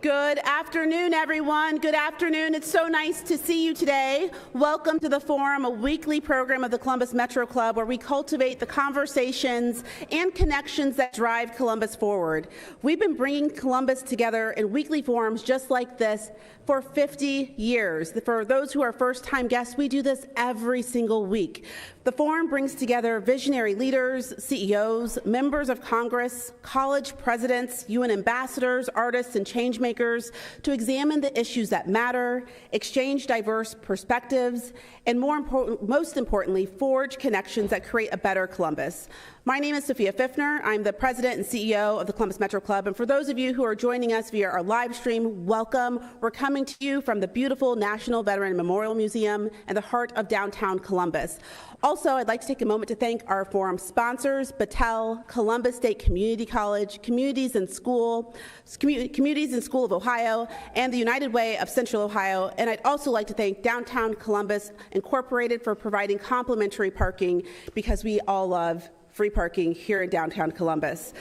Good afternoon, everyone. Good afternoon. It's so nice to see you today. Welcome to The Forum, a weekly program of the Columbus Metro Club where we cultivate the conversations and connections that drive Columbus forward. We've been bringing Columbus together in weekly forums just like this for 50 years. For those who are first-time guests, we do this every single week. The Forum brings together visionary leaders, CEOs, members of Congress, college presidents, UN ambassadors, artists, and changemakers to examine the issues that matter, exchange diverse perspectives, and most importantly, forge connections that create a better Columbus. My name is Sophia Pfiffner. I'm the president and CEO of the Columbus Metro Club. And for those of you who are joining us via our live stream, welcome. We're coming to you from the beautiful National Veteran Memorial Museum and the heart of downtown Columbus. Also, I'd like to take a moment to thank our forum sponsors, Battelle, Columbus State Community College, Communities in School of Ohio, and the United Way of Central Ohio. And I'd also like to thank Downtown Columbus Incorporated for providing complimentary parking, because we all love free parking here in downtown Columbus.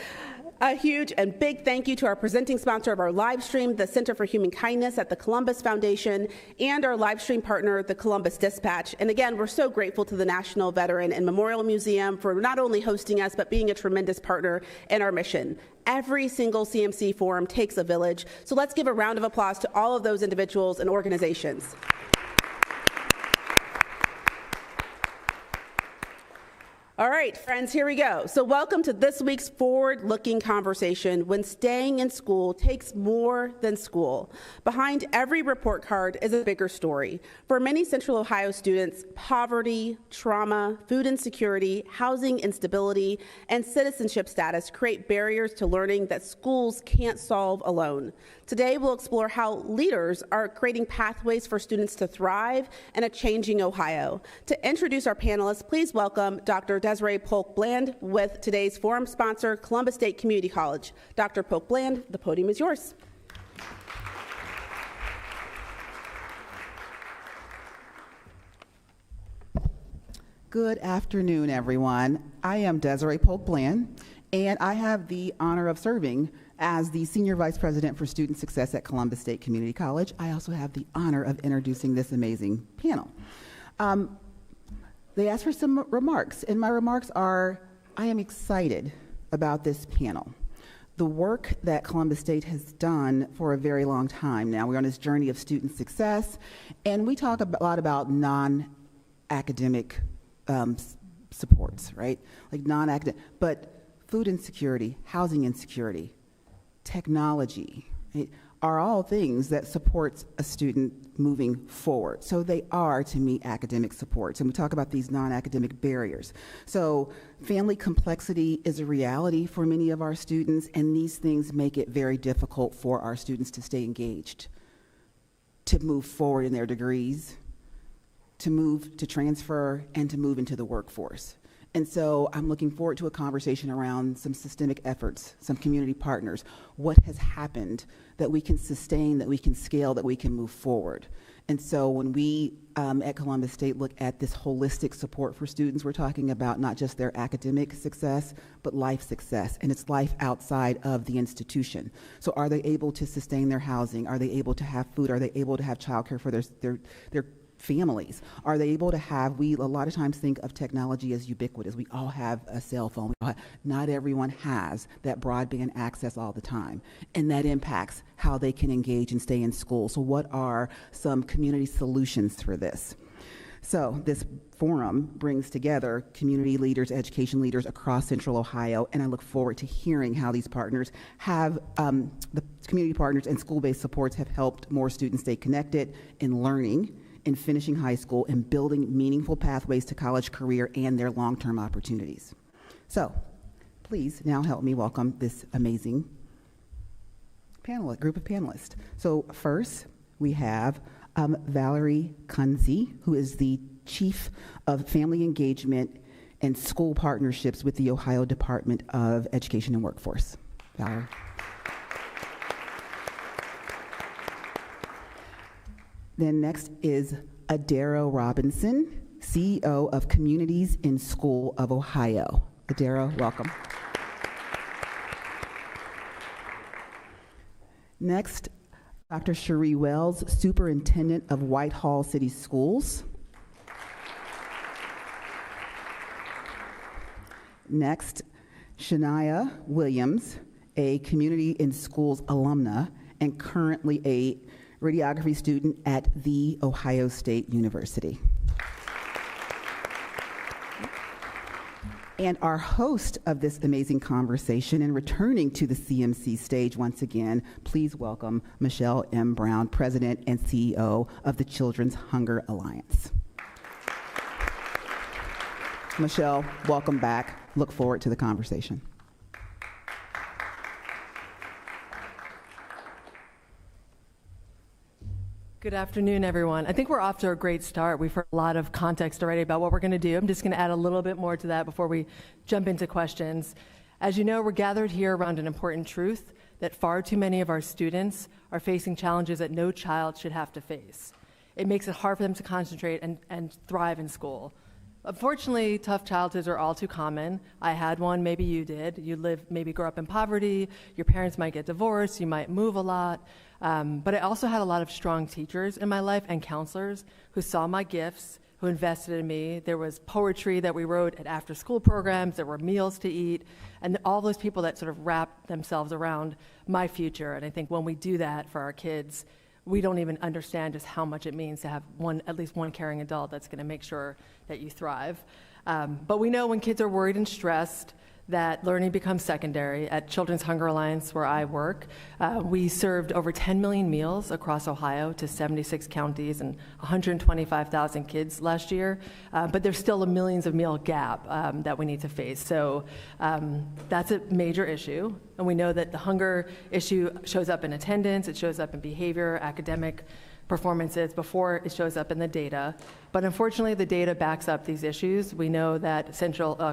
A huge and big thank you to our presenting sponsor of our live stream, the Center for Human Kindness at the Columbus Foundation, and our live stream partner, the Columbus Dispatch. And again, we're so grateful to the National Veteran and Memorial Museum for not only hosting us, but being a tremendous partner in our mission. Every single CMC forum takes a village, so let's give a round of applause to all of those individuals and organizations. All right, friends, here we go. So welcome to this week's forward-looking conversation, when staying in school takes more than school. Behind every report card is a bigger story. For many Central Ohio students, poverty, trauma, food insecurity, housing instability, and citizenship status create barriers to learning that schools can't solve alone. Today, we'll explore how leaders are creating pathways for students to thrive in a changing Ohio. To introduce our panelists, please welcome Dr. Desiree Polk-Bland with today's forum sponsor, Columbus State Community College. Dr. Polk-Bland, the podium is yours. Good afternoon, everyone. I am Desiree Polk-Bland, and I have the honor of serving as the Senior Vice President for Student Success at Columbus State Community College. I also have the honor of introducing this amazing panel. They asked for some remarks, and my remarks are, I am excited about this panel. The work that Columbus State has done for a very long time now. We're on this journey of student success, and we talk a lot about non-academic supports, right? Like non-academic, but food insecurity, housing insecurity, technology, right, are all things that supports a student moving forward. So they are, to me, academic supports. And we talk about these non-academic barriers. So family complexity is a reality for many of our students, and these things make it very difficult for our students to stay engaged, to move forward in their degrees, to transfer, and to move into the workforce. And so I'm looking forward to a conversation around some systemic efforts, some community partners, what has happened that we can sustain, that we can scale, that we can move forward. And so when we at Columbus State look at this holistic support for students, we're talking about not just their academic success, but life success, and it's life outside of the institution. So are they able to sustain their housing? Are they able to have food? Are they able to have childcare for their families? Are they able to have, we a lot of times think of technology as ubiquitous. We all have a cell phone. Not everyone has that broadband access all the time, and that impacts how they can engage and stay in school. So what are some community solutions for this? So this forum brings together community leaders, education leaders across Central Ohio, and I look forward to hearing how these partners have, the community partners and school-based supports have helped more students stay connected in learning, in finishing high school, and building meaningful pathways to college, career, and their long-term opportunities. So please now help me welcome this amazing group of panelists. So first, we have Valerie Kunze, who is the Chief of Family Engagement and School Partnerships with the Ohio Department of Education and Workforce. Valerie. Then next is Adero Robinson, CEO of Communities in School of Ohio. Adero, welcome. Next, Dr. Sharee Wells, Superintendent of Whitehall City Schools. Next, Shaniya Williams, a Community in Schools alumna and currently a radiography student at The Ohio State University. And our host of this amazing conversation and returning to the CMC stage once again, please welcome Michelle M. Brown, President and CEO of the Children's Hunger Alliance. Michelle, welcome back. Look forward to the conversation. Good afternoon, everyone. I think we're off to a great start. We've heard a lot of context already about what we're going to do. I'm just going to add a little bit more to that before we jump into questions. As you know, we're gathered here around an important truth that far too many of our students are facing challenges that no child should have to face. It makes it hard for them to concentrate and thrive in school. Unfortunately, tough childhoods are all too common. I had one, maybe you did. You maybe grew up in poverty, your parents might get divorced, you might move a lot. But I also had a lot of strong teachers in my life and counselors who saw my gifts, who invested in me. There was poetry that we wrote at after-school programs, there were meals to eat, and all those people that sort of wrapped themselves around my future. And I think when we do that for our kids, we don't even understand just how much it means to have at least one caring adult that's going to make sure that you thrive. But we know when kids are worried and stressed that learning becomes secondary. At Children's Hunger Alliance, where I work, we served over 10 million meals across Ohio to 76 counties and 125,000 kids last year. But there's still a millions of meal gap that we need to face. So that's a major issue. And we know that the hunger issue shows up in attendance, it shows up in behavior, academic performances before it shows up in the data. But unfortunately, the data backs up these issues. We know that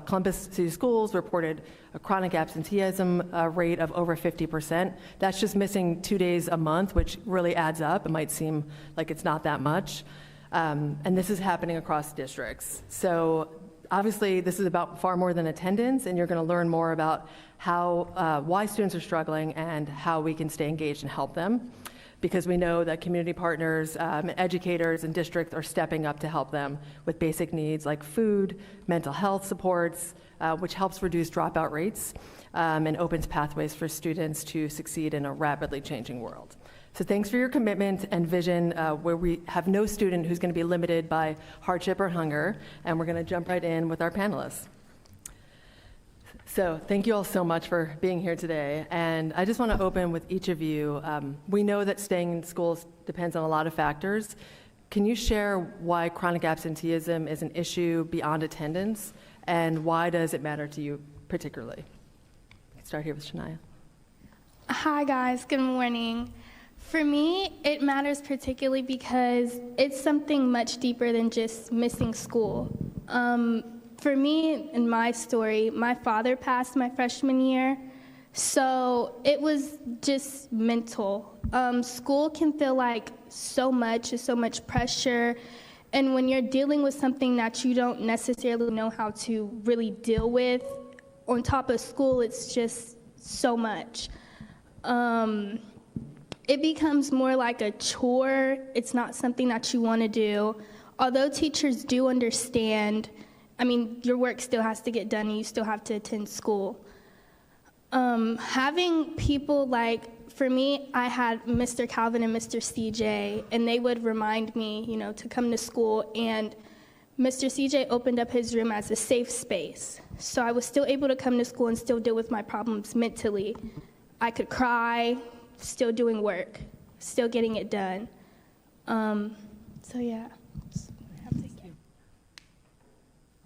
Columbus City Schools reported a chronic absenteeism rate of over 50%. That's just missing 2 days a month, which really adds up. It might seem like it's not that much. And this is happening across districts. So obviously, this is about far more than attendance, and you're going to learn more about why students are struggling and how we can stay engaged and help them, because we know that community partners, educators, and districts are stepping up to help them with basic needs like food, mental health supports, which helps reduce dropout rates and opens pathways for students to succeed in a rapidly changing world. So thanks for your commitment and vision, where we have no student who's going to be limited by hardship or hunger, and we're going to jump right in with our panelists. So thank you all so much for being here today. And I just want to open with each of you. We know that staying in schools depends on a lot of factors. Can you share why chronic absenteeism is an issue beyond attendance, and why does it matter to you particularly? Let's start here with Shaniya. Hi guys, good morning. For me, it matters particularly because it's something much deeper than just missing school. For me, in my story, my father passed my freshman year, so it was just mental. School can feel like so much pressure, and when you're dealing with something that you don't necessarily know how to really deal with, on top of school, it's just so much. It becomes more like a chore. It's not something that you want to do. Although teachers do understand, I mean, your work still has to get done and you still have to attend school. Having people like, for me, I had Mr. Calvin and Mr. CJ, and they would remind me, to come to school, and Mr. CJ opened up his room as a safe space. So I was still able to come to school and still deal with my problems mentally. I could cry, still doing work, still getting it done. So yeah.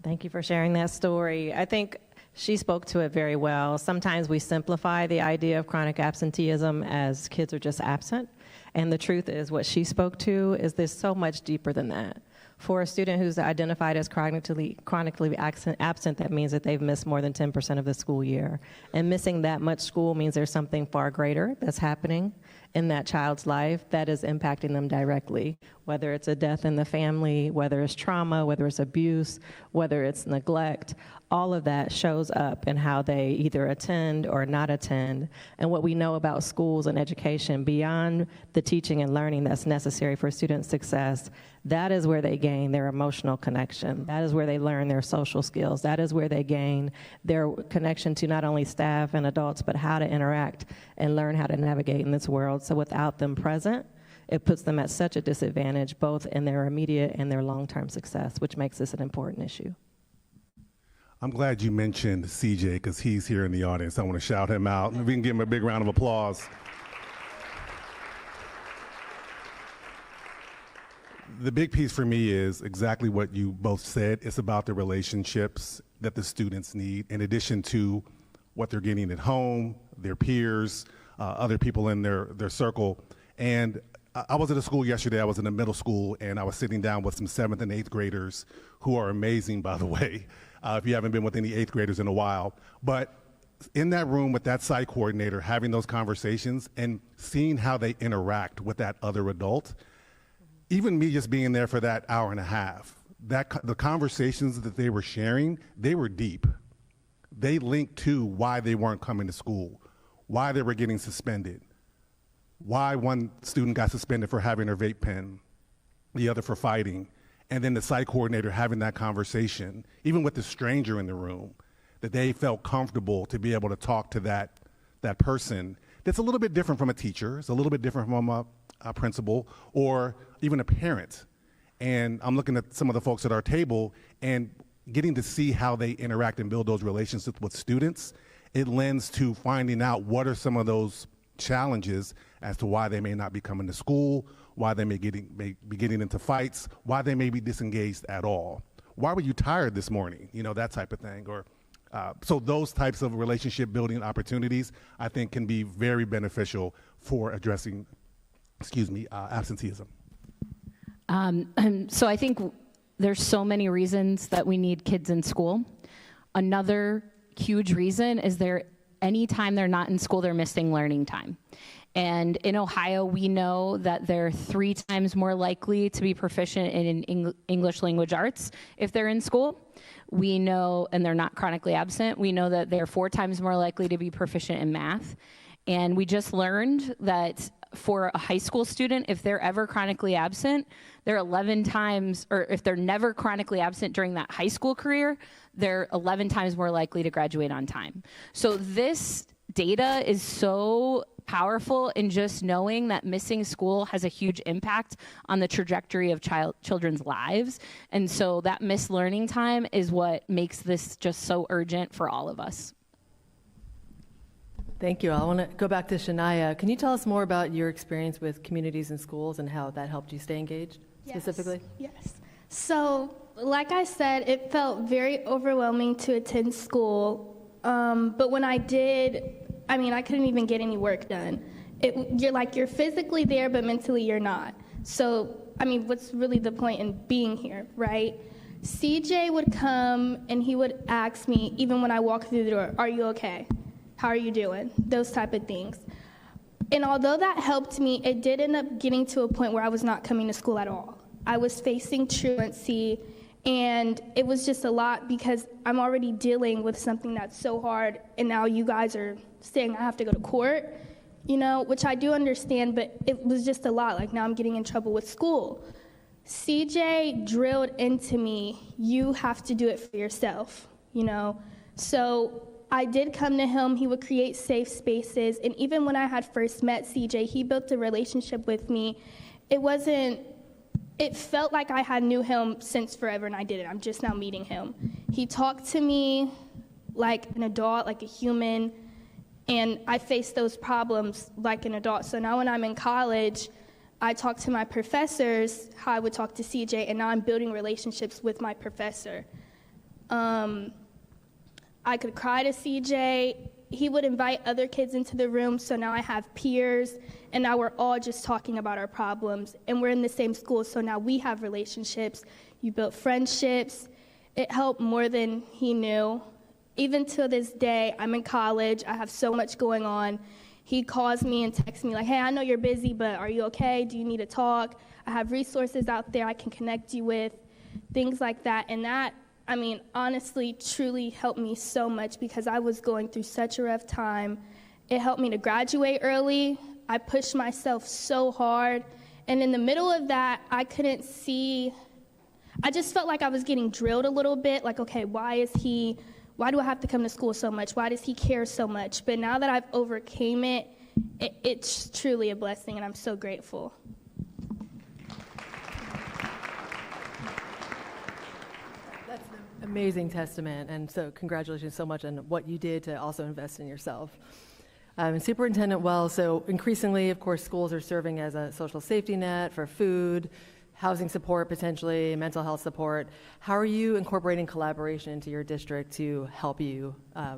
Thank you for sharing that story. I think she spoke to it very well. Sometimes we simplify the idea of chronic absenteeism as kids are just absent. And the truth is what she spoke to is there's so much deeper than that. For a student who's identified as chronically absent, that means that they've missed more than 10% of the school year. And missing that much school means there's something far greater that's happening in that child's life that is impacting them directly, whether it's a death in the family, whether it's trauma, whether it's abuse, whether it's neglect. All of that shows up in how they either attend or not attend. And what we know about schools and education, beyond the teaching and learning that's necessary for student success, that is where they gain their emotional connection. That is where they learn their social skills. That is where they gain their connection to not only staff and adults, but how to interact and learn how to navigate in this world. So without them present, it puts them at such a disadvantage, both in their immediate and their long-term success, which makes this an important issue. I'm glad you mentioned CJ because he's here in the audience. I want to shout him out. We can give him a big round of applause. The big piece for me is exactly what you both said. It's about the relationships that the students need, in addition to what they're getting at home, their peers, other people in their circle. And I was at a school yesterday. I was in a middle school, and I was sitting down with some 7th and 8th graders who are amazing, by the way, if you haven't been with any 8th graders in a while. But in that room with that site coordinator, having those conversations and seeing how they interact with that other adult, even me just being there for that hour and a half, the conversations that they were sharing, they were deep. They linked to why they weren't coming to school, why they were getting suspended, why one student got suspended for having her vape pen, the other for fighting, and then the site coordinator having that conversation, even with the stranger in the room, that they felt comfortable to be able to talk to that person that's a little bit different from a teacher, it's a little bit different from a principal, or even a parent. And I'm looking at some of the folks at our table and getting to see how they interact and build those relationships with students. It lends to finding out what are some of those challenges as to why they may not be coming to school, why they may be getting into fights, why they may be disengaged at all. Why were you tired this morning? You know, that type of thing. Or so those types of relationship building opportunities, I think, can be very beneficial for addressing, absenteeism. So I think there's so many reasons that we need kids in school. Another huge reason is anytime they're not in school, they're missing learning time. And in Ohio, we know that they're 3 times more likely to be proficient in English language arts if they're in school. We know, and they're not chronically absent, we know that they're 4 times more likely to be proficient in math. And we just learned that for a high school student, if they're ever chronically absent, they're 11 times, or if they're never chronically absent during that high school career, they're 11 times more likely to graduate on time. So this data is so powerful in just knowing that missing school has a huge impact on the trajectory of children's lives. And so that missed learning time is what makes this just so urgent for all of us. Thank you. I want to go back to Shaniya. Can you tell us more about your experience with communities and schools and how that helped you stay engaged specifically? Yes. So, like I said, it felt very overwhelming to attend school. But when I did, I couldn't even get any work done. You're physically there, but mentally you're not. So, what's really the point in being here, right? CJ would come and he would ask me, even when I walked through the door, "Are you okay? How are you doing?" Those type of things. And although that helped me, it did end up getting to a point where I was not coming to school at all. I was facing truancy, and it was just a lot because I'm already dealing with something that's so hard, and now you guys are saying I have to go to court, which I do understand, but it was just a lot. Like, now I'm getting in trouble with school. CJ drilled into me, you have to do it for yourself, So I did come to him. He would create safe spaces. And even when I had first met CJ, he built a relationship with me. It felt like I had knew him since forever, and I didn't. I'm just now meeting him. He talked to me like an adult, like a human, and I faced those problems like an adult. So now when I'm in college, I talk to my professors how I would talk to CJ, and now I'm building relationships with my professor. I could cry to CJ. He would invite other kids into the room, so now I have peers, and now we're all just talking about our problems, and we're in the same school, so now we have relationships. You build friendships. It helped more than he knew. Even to this day, I'm in college. I have so much going on, He calls me and texts me like, hey, I know you're busy, but are you okay? Do you need to talk? I have resources out there I can connect you with, things like that. And that, I mean, honestly, truly helped me so much because I was going through such a rough time. It helped me to graduate early. I pushed myself so hard. And in the middle of that, I couldn't see, I just felt like I was getting drilled a little bit, like, okay, why do I have to come to school so much? Why does he care so much? But now that I've overcame it, it's truly a blessing, and I'm so grateful. That's an amazing testament, and so congratulations so much on what you did to also invest in yourself. Superintendent Wells, so increasingly, of course, schools are serving as a social safety net for food, housing support potentially, mental health support. How are you incorporating collaboration into your district to help you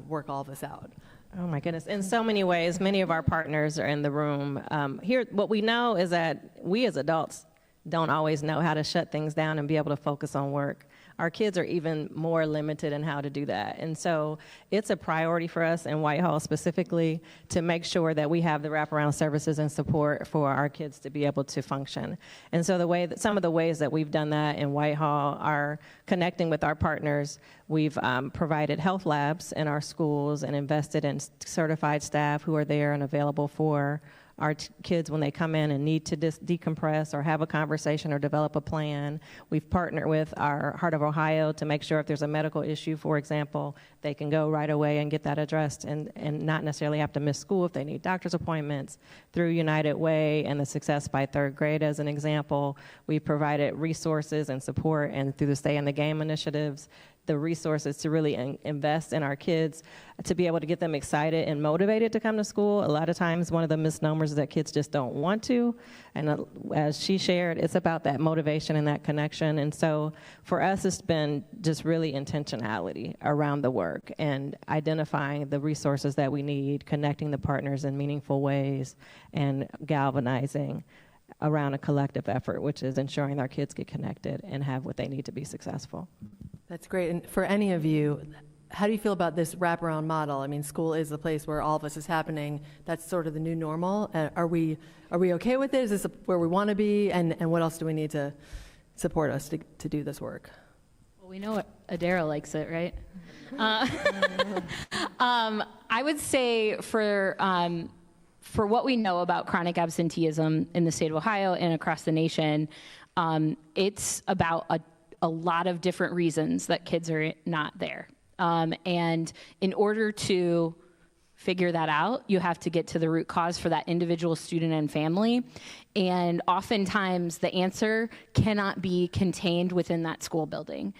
work all of this out? Oh my goodness, in so many ways. Many of our partners are in the room. Here, what we know is that we as adults don't always know how to shut things down and be able to focus on work. Our kids are even more limited in how to do that. And so it's a priority for us in Whitehall specifically to make sure that we have the wraparound services and support for our kids to be able to function. And so some of the ways that we've done that in Whitehall are connecting with our partners. We've provided health labs in our schools and invested in certified staff who are there and available for our kids when they come in and need to decompress or have a conversation or develop a plan. We've partnered with our Heart of Ohio to make sure if there's a medical issue, for example, they can go right away and get that addressed and not necessarily have to miss school if they need doctor's appointments. Through United Way and the Success by Third Grade as an example, we provided resources and support, and through the Stay in the Game initiatives, the resources to really invest in our kids, to be able to get them excited and motivated to come to school. A lot of times one of the misnomers is that kids just don't want to. And as she shared, it's about that motivation and that connection. And so for us, it's been just really intentionality around the work and identifying the resources that we need, connecting the partners in meaningful ways, and galvanizing around a collective effort, which is ensuring our kids get connected and have what they need to be successful. That's great. And for any of you, how do you feel about this wraparound model? I mean, school is the place where all of this is happening. That's sort of the new normal. Are we okay with it? Is this where we want to be? And what else do we need to support us to do this work? Well, we know Adero likes it, right? I would say for what we know about chronic absenteeism in the state of Ohio and across the nation, it's about a lot of different reasons that kids are not there. And in order to figure that out, you have to get to the root cause for that individual student and family. And oftentimes the answer cannot be contained within that school building.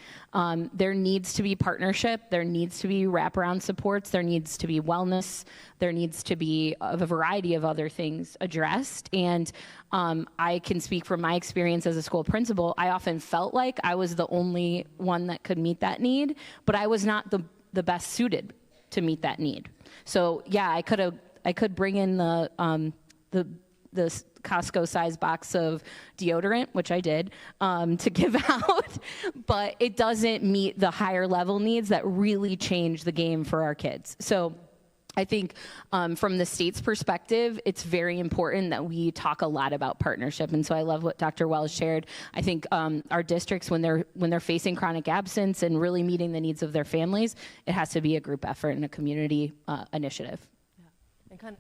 There needs to be partnership, there needs to be wraparound supports, there needs to be wellness, there needs to be a variety of other things addressed. And I can speak from my experience as a school principal. I often felt like I was the only one that could meet that need, but I was not the best suited to meet that need. So yeah, I could bring in the Costco-sized box of deodorant, which I did, to give out, but it doesn't meet the higher level needs that really change the game for our kids. So I think from the state's perspective, it's very important that we talk a lot about partnership. And so I love what Dr. Wells shared. I think our districts, when they're facing chronic absence and really meeting the needs of their families, it has to be a group effort and a community initiative. And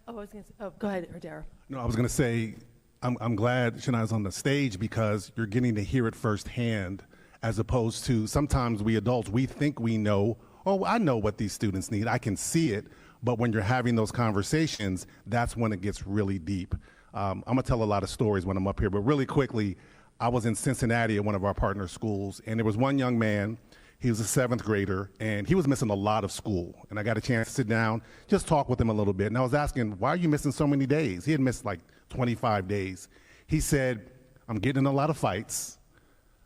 go ahead, Adero. No, I was going to say, I'm glad Shaniya's on the stage because you're getting to hear it firsthand, as opposed to sometimes we adults, we think we know, oh, I know what these students need, I can see it. But when you're having those conversations, that's when it gets really deep. I'm going to tell a lot of stories when I'm up here, but really quickly, I was in Cincinnati at one of our partner schools, and there was one young man, he was a 7th grader, and he was missing a lot of school. And I got a chance to sit down, just talk with him a little bit. And I was asking, why are you missing so many days? He had missed like 25 days. He said, I'm getting in a lot of fights.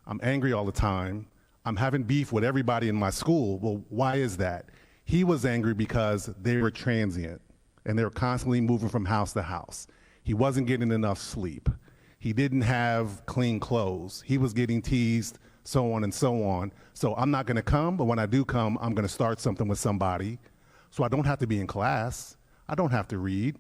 I'm angry all the time. I'm having beef with everybody in my school. Well, why is that? He was angry because they were transient and they were constantly moving from house to house. He wasn't getting enough sleep. He didn't have clean clothes. He was getting teased, so on and so on. So I'm not gonna come, but when I do come, I'm gonna start something with somebody. So I don't have to be in class. I don't have to read.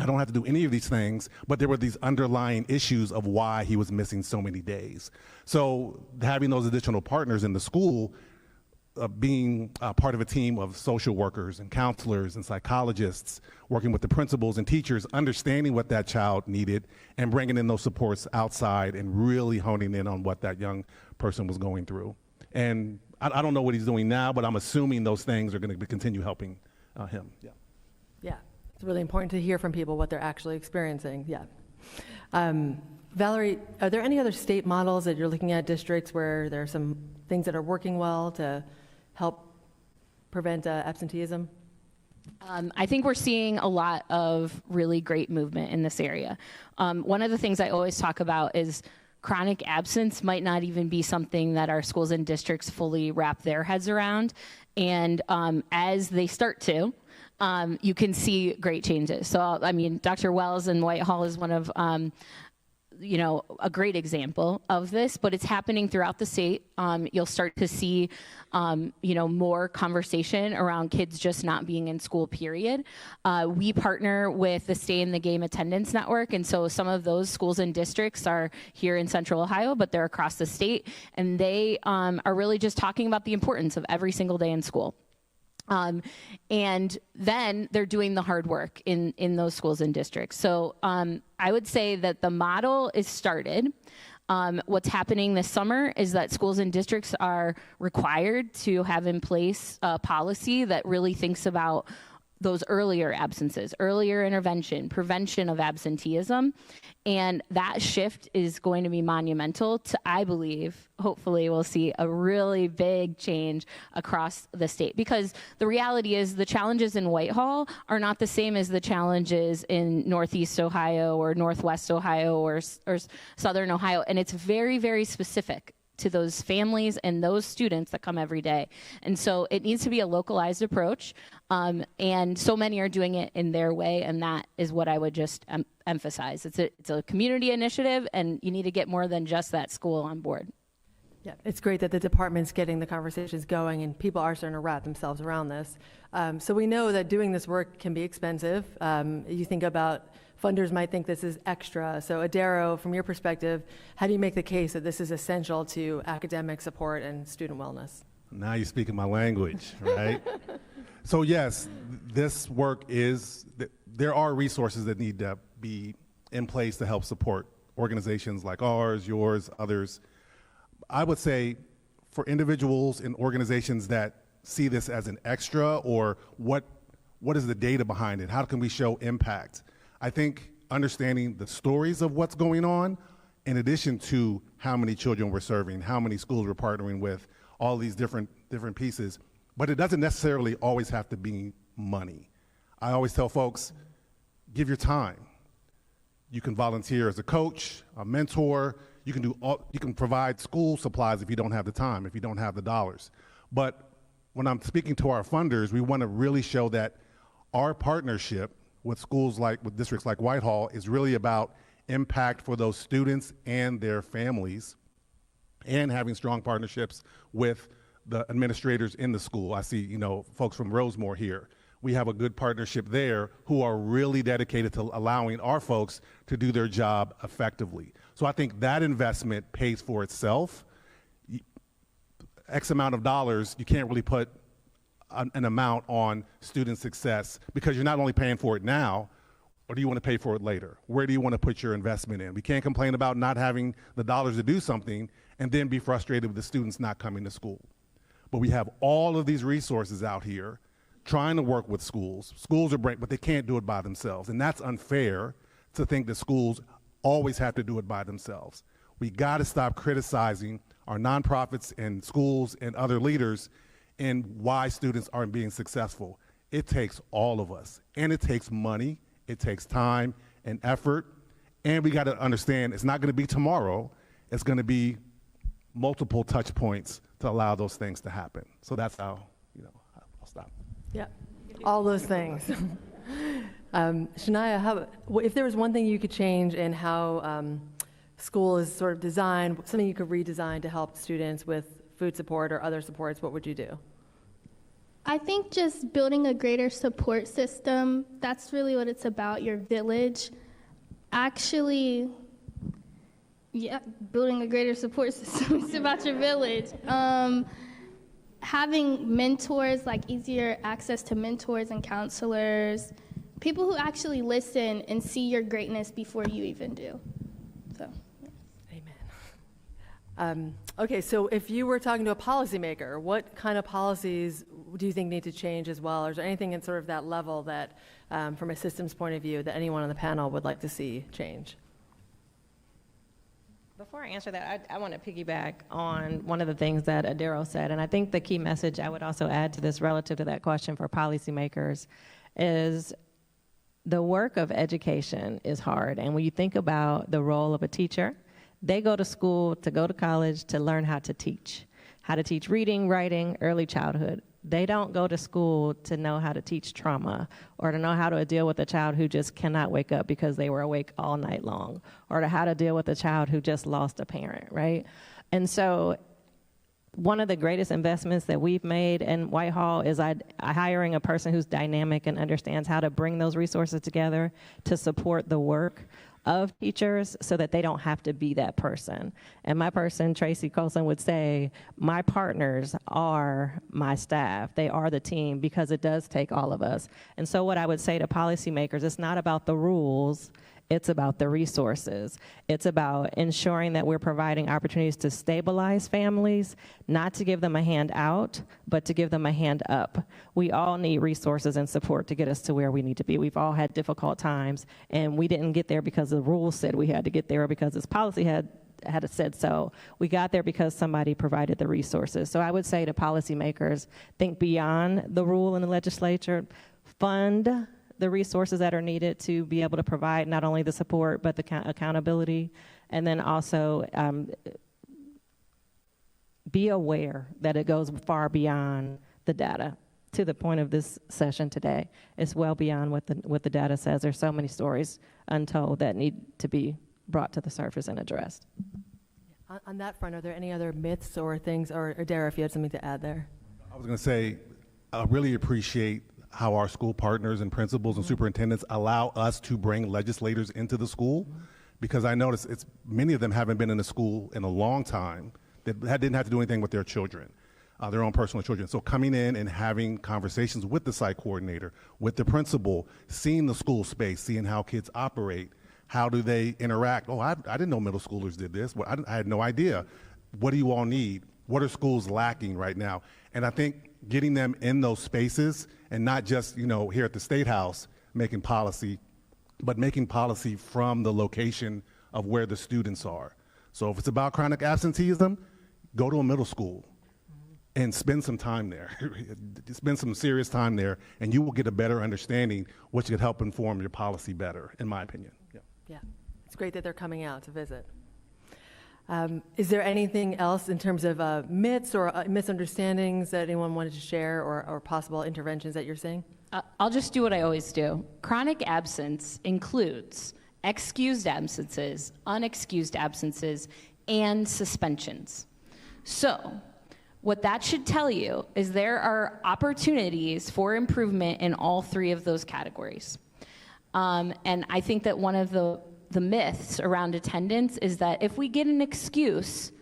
don't have to do any of these things, but there were these underlying issues of why he was missing so many days. So having those additional partners in the school, being part of a team of social workers and counselors and psychologists, working with the principals and teachers, understanding what that child needed and bringing in those supports outside and really honing in on what that young person was going through. And I don't know what he's doing now, but I'm assuming those things are going to continue helping him. Yeah. Yeah, it's really important to hear from people what they're actually experiencing. Yeah. Valerie, are there any other state models that you're looking at, districts where there are some things that are working well to help prevent absenteeism? I think we're seeing a lot of really great movement in this area. One of the things I always talk about is chronic absence might not even be something that our schools and districts fully wrap their heads around. And as they start to, you can see great changes. So, I mean, Dr. Wells in Whitehall is one of a great example of this, but it's happening throughout the state. You'll start to see, more conversation around kids just not being in school, period. We partner with the Stay in the Game Attendance Network, and so some of those schools and districts are here in Central Ohio, but they're across the state, and they are really just talking about the importance of every single day in school. And then they're doing the hard work in those schools and districts. So I would say that the model is started. What's happening this summer is that schools and districts are required to have in place a policy that really thinks about those earlier absences, earlier intervention, prevention of absenteeism. And that shift is going to be monumental to, I believe, hopefully we'll see a really big change across the state. Because the reality is the challenges in Whitehall are not the same as the challenges in Northeast Ohio or Northwest Ohio or Southern Ohio. And it's very, very specific to those families and those students that come every day. And so it needs to be a localized approach. And so many are doing it in their way, and that is what I would just emphasize. It's a community initiative, and you need to get more than just that school on board. Yeah, it's great that the department's getting the conversations going and people are starting to wrap themselves around this. So we know that doing this work can be expensive. You think about funders might think this is extra. So Adero, from your perspective, how do you make the case that this is essential to academic support and student wellness? Now you're speaking my language, right? So yes, this work there are resources that need to be in place to help support organizations like ours, yours, others. I would say for individuals and organizations that see this as an extra, or what is the data behind it? How can we show impact? I think understanding the stories of what's going on, in addition to how many children we're serving, how many schools we're partnering with, all these different pieces, but it doesn't necessarily always have to be money. I always tell folks, give your time. You can volunteer as a coach, a mentor. You can provide school supplies if you don't have the time, if you don't have the dollars. But when I'm speaking to our funders, we want to really show that our partnership with with districts like Whitehall is really about impact for those students and their families, and having strong partnerships with the administrators in the school. I see, folks from Rosemore here. We have a good partnership there who are really dedicated to allowing our folks to do their job effectively. So I think that investment pays for itself. X amount of dollars, you can't really put an amount on student success, because you're not only paying for it now, or do you want to pay for it later? Where do you want to put your investment in? We can't complain about not having the dollars to do something and then be frustrated with the students not coming to school. But we have all of these resources out here trying to work with schools. Schools are but they can't do it by themselves. And that's unfair to think that schools always have to do it by themselves. We got to stop criticizing our nonprofits and schools and other leaders in why students aren't being successful. It takes all of us, and it takes money, it takes time and effort, and we got to understand it's not going to be tomorrow. It's going to be multiple touch points to allow those things to happen. So that's how, I'll stop. Yeah, all those things. Shaniya, if there was one thing you could change in how school is sort of designed, something you could redesign to help students with food support or other supports, what would you do? I think just building a greater support system, that's really what it's about, your village. Actually, yeah, building a greater support system is about your village. Having mentors, like easier access to mentors and counselors, people who actually listen and see your greatness before you even do. So, yeah. Amen. Okay, so if you were talking to a policymaker, what kind of policies do you think need to change as well? Or is there anything in sort of that level that, from a systems point of view, that anyone on the panel would like to see change? Before I answer that, I want to piggyback on one of the things that Adero said, and I think the key message I would also add to this relative to that question for policymakers is the work of education is hard. And when you think about the role of a teacher, they go to school, to go to college, to learn how to teach reading, writing, early childhood. They don't go to school to know how to teach trauma or to know how to deal with a child who just cannot wake up because they were awake all night long, or to how to deal with a child who just lost a parent, right? And so one of the greatest investments that we've made in Whitehall is hiring a person who's dynamic and understands how to bring those resources together to support the work of teachers so that they don't have to be that person. And my person, Tracy Colson, would say, my partners are my staff. They are the team, because it does take all of us. And so what I would say to policymakers, it's not about the rules, it's about the resources. It's about ensuring that we're providing opportunities to stabilize families, not to give them a hand out, but to give them a hand up. We all need resources and support to get us to where we need to be. We've all had difficult times, and we didn't get there because the rules said we had to get there, or because this policy had said so. We got there because somebody provided the resources. So I would say to policymakers, think beyond the rule in the legislature, fund the resources that are needed to be able to provide not only the support, but the accountability, and then also be aware that it goes far beyond the data. To the point of this session today, it's well beyond what the data says. There's so many stories untold that need to be brought to the surface and addressed. On that front, are there any other myths or things, or Adero, if you had something to add there? I was going to say, I really appreciate how our school partners and principals and superintendents allow us to bring legislators into the school, because I notice many of them haven't been in the school in a long time, that didn't have to do anything with their children, their own personal children. So coming in and having conversations with the site coordinator, with the principal, seeing the school space, seeing how kids operate, how do they interact? Oh, I didn't know middle schoolers did this. Well, I had no idea. What do you all need? What are schools lacking right now? And I think getting them in those spaces, and not just, here at the State House making policy, but making policy from the location of where the students are. So if it's about chronic absenteeism, go to a middle school and spend some time there. Spend some serious time there, and you will get a better understanding, which could help inform your policy better, in my opinion. Yeah, it's great that they're coming out to visit. Is there anything else in terms of myths or misunderstandings that anyone wanted to share, or possible interventions that you're seeing? I'll just do what I always do. Chronic absence includes excused absences, unexcused absences, and suspensions. So what that should tell you is there are opportunities for improvement in all three of those categories. And I think that one of the myths around attendance is that if we get an excuse,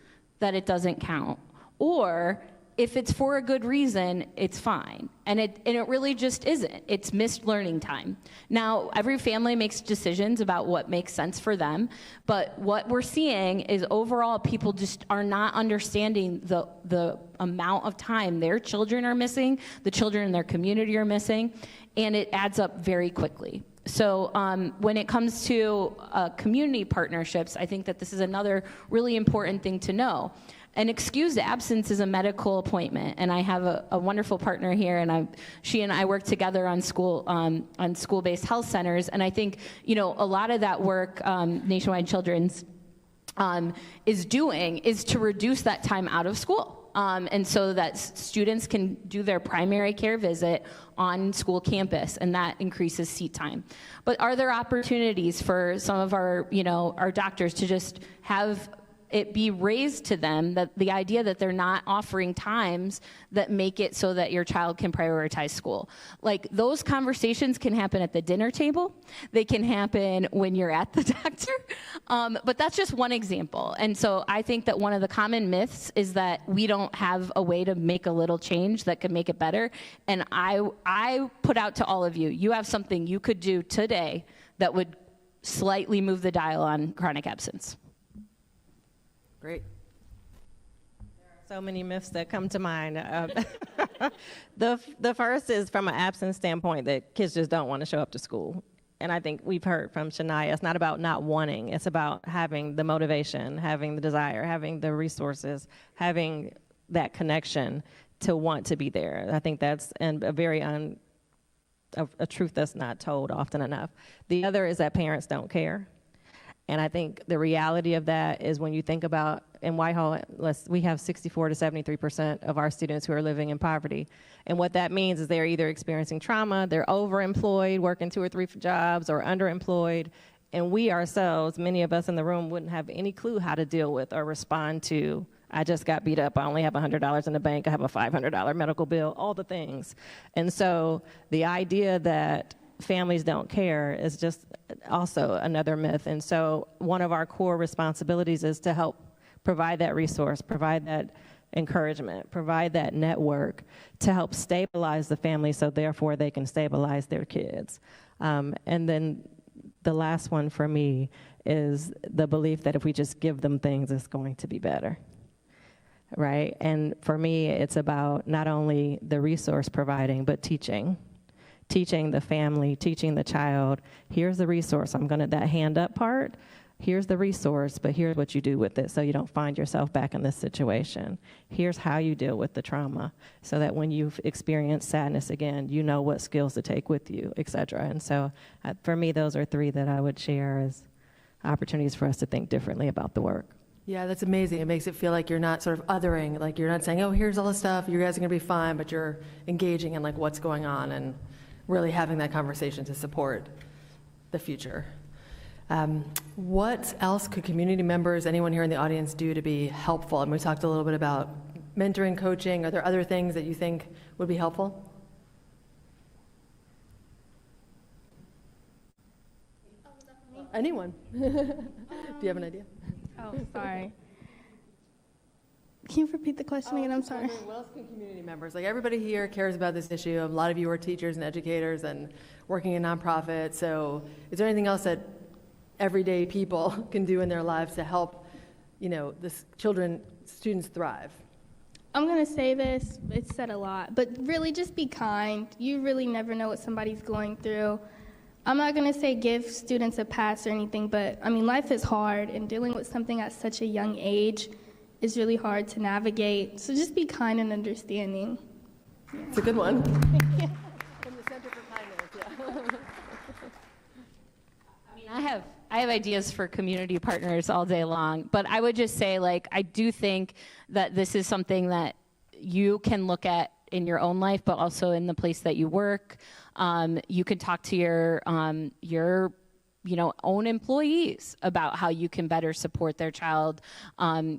that it doesn't count, or if it's for a good reason, it's fine. And it really just isn't. It's missed learning time. Now, every family makes decisions about what makes sense for them, but what we're seeing is overall people just are not understanding the amount of time their children are missing, the children in their community are missing, and it adds up very quickly. So when it comes to community partnerships, I think that this is another really important thing to know. An excused absence is a medical appointment, and I have a wonderful partner here, and she and I work together on school-based health centers, and I think a lot of that work Nationwide Children's is doing is to reduce that time out of school. And so that students can do their primary care visit on school campus, and that increases seat time. But are there opportunities for some of our, our doctors to just have it be raised to them, that the idea that they're not offering times that make it so that your child can prioritize school. Like, those conversations can happen at the dinner table. They can happen when you're at the doctor. But that's just one example. And so I think that one of the common myths is that we don't have a way to make a little change that could make it better. And I put out to all of you, you have something you could do today that would slightly move the dial on chronic absence. Great. So many myths that come to mind. The first is from an absence standpoint that kids just don't want to show up to school. And I think we've heard from Shaniya, it's not about not wanting, it's about having the motivation, having the desire, having the resources, having that connection to want to be there. I think that's a truth that's not told often enough. The other is that parents don't care. And I think the reality of that is when you think about, in Whitehall, we have 64 to 73% of our students who are living in poverty. And what that means is they're either experiencing trauma, they're overemployed, working 2 or 3 jobs, or underemployed. And we ourselves, many of us in the room, wouldn't have any clue how to deal with or respond to, I just got beat up, I only have $100 in the bank, I have a $500 medical bill, all the things. And so the idea that families don't care is just also another myth. And so one of our core responsibilities is to help provide that resource, provide that encouragement, provide that network to help stabilize the family so therefore they can stabilize their kids. And then the last one for me is the belief that if we just give them things, it's going to be better. Right? And for me, it's about not only the resource providing, but teaching the family, teaching the child, here's the resource, that hand up part, here's the resource, but here's what you do with it so you don't find yourself back in this situation. Here's how you deal with the trauma so that when you've experienced sadness again, you know what skills to take with you, et cetera. And so for me, those are 3 that I would share as opportunities for us to think differently about the work. Yeah, that's amazing. It makes it feel like you're not sort of othering, like you're not saying, oh, here's all the stuff, you guys are gonna be fine, but you're engaging in like what's going on and really having that conversation to support the future. What else could community members, anyone here in the audience, do to be helpful? And we talked a little bit about mentoring, coaching. Are there other things that you think would be helpful? Anyone? Do you have an idea? Oh, sorry. Can you repeat the question again? I'm sorry. What else can community members, like everybody here cares about this issue. A lot of you are teachers and educators and working in nonprofits. So is there anything else that everyday people can do in their lives to help, the students thrive? I'm going to say this, it's said a lot, but really just be kind. You really never know what somebody's going through. I'm not going to say give students a pass or anything, but life is hard, and dealing with something at such a young age is really hard to navigate. So just be kind and understanding. Yeah. It's a good one. Yeah. From the Center for Kindness, yeah. I have ideas for community partners all day long, but I would just say, I do think that this is something that you can look at in your own life, but also in the place that you work. You could talk to your own employees about how you can better support their child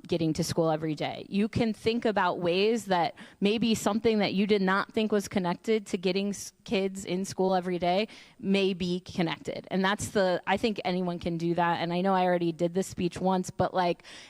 getting to school every day. You can think about ways that maybe something that you did not think was connected to getting kids in school every day may be connected. And I think anyone can do that. And I know I already did this speech once, but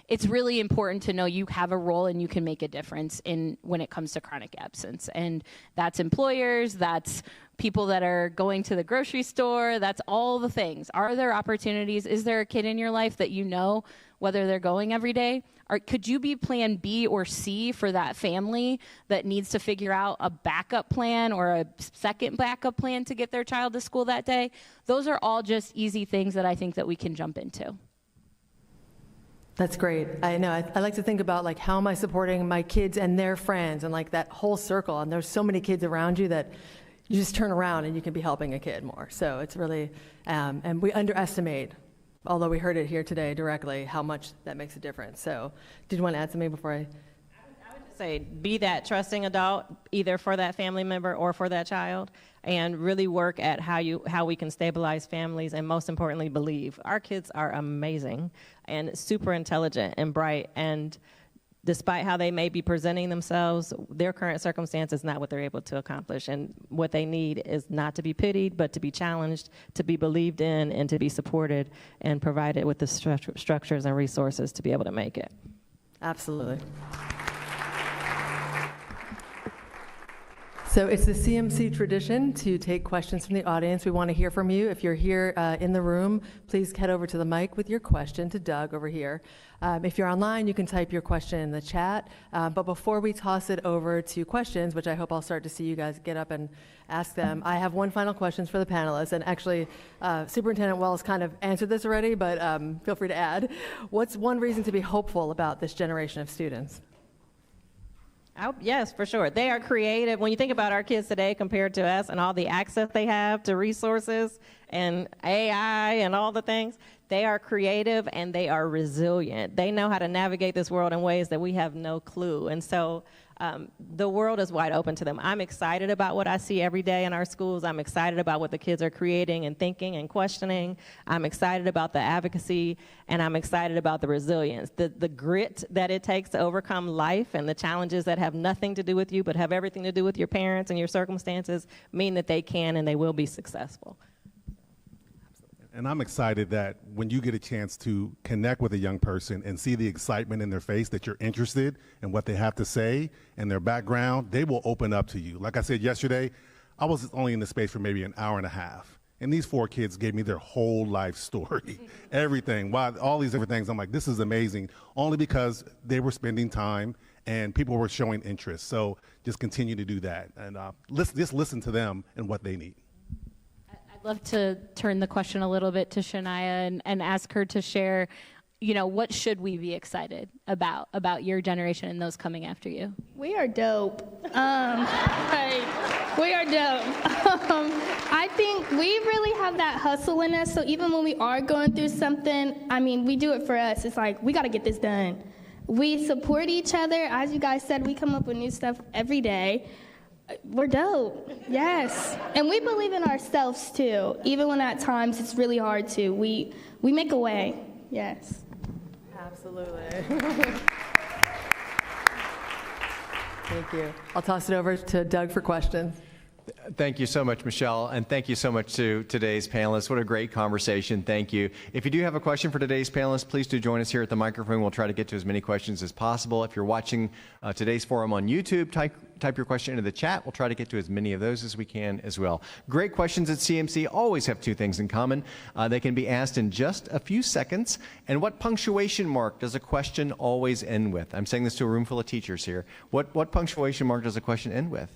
it's really important to know you have a role and you can make a difference when it comes to chronic absence. And that's employers, that's people that are going to the grocery store, that's all the things. Are there opportunities? Is there a kid in your life that you know whether they're going every day? Or could you be plan B or C for that family that needs to figure out a backup plan or a second backup plan to get their child to school that day? Those are all just easy things that I think that we can jump into. That's great. I know. I like to think about how am I supporting my kids and their friends and that whole circle. And there's so many kids around you that you just turn around and you can be helping a kid more. So it's really, and we underestimate, although we heard it here today directly, how much that makes a difference. So did you want to add something before I would just say be that trusting adult, either for that family member or for that child, and really work at how we can stabilize families, and most importantly, believe. Our kids are amazing and super intelligent and bright, and despite how they may be presenting themselves, their current circumstance is not what they're able to accomplish. And what they need is not to be pitied, but to be challenged, to be believed in, and to be supported and provided with the structures and resources to be able to make it. Absolutely. So it's the CMC tradition to take questions from the audience. We want to hear from you. If you're here in the room, please head over to the mic with your question to Doug over here. If you're online, you can type your question in the chat. But before we toss it over to questions, which I hope I'll start to see you guys get up and ask them, I have one final question for the panelists. And actually, Superintendent Wells kind of answered this already, but feel free to add. What's one reason to be hopeful about this generation of students? Yes, for sure. They are creative. When you think about our kids today compared to us and all the access they have to resources and AI and all the things, they are creative and they are resilient. They know how to navigate this world in ways that we have no clue. And so the world is wide open to them. I'm excited about what I see every day in our schools. I'm excited about what the kids are creating and thinking and questioning. I'm excited about the advocacy, and I'm excited about the resilience, the grit that it takes to overcome life, and the challenges that have nothing to do with you but have everything to do with your parents and your circumstances mean that they can and they will be successful. And I'm excited that when you get a chance to connect with a young person and see the excitement in their face that you're interested in what they have to say and their background, they will open up to you. Like I said yesterday, I was only in the space for maybe an hour and a half. And these 4 kids gave me their whole life story, everything, all these different things. I'm like, this is amazing, only because they were spending time and people were showing interest. So just continue to do that and just listen to them and what they need. I'd love to turn the question a little bit to Shaniya and ask her to share, what should we be excited about your generation and those coming after you? We are dope. We are dope. I think we really have that hustle in us. So even when we are going through something, we do it for us. It's like, we got to get this done. We support each other. As you guys said, we come up with new stuff every day. We're dope, yes. And we believe in ourselves too, even when at times it's really hard to. We make a way, yes. Absolutely. Thank you. I'll toss it over to Doug for questions. Thank you so much, Michelle, and thank you so much to today's panelists. What a great conversation. Thank you. If you do have a question for today's panelists, please do join us here at the microphone. We'll try to get to as many questions as possible. If you're watching today's forum on YouTube, type your question into the chat. We'll try to get to as many of those as we can as well. Great questions at CMC always have 2 things in common. They can be asked in just a few seconds. And what punctuation mark does a question always end with? I'm saying this to a room full of teachers here. What punctuation mark does a question end with?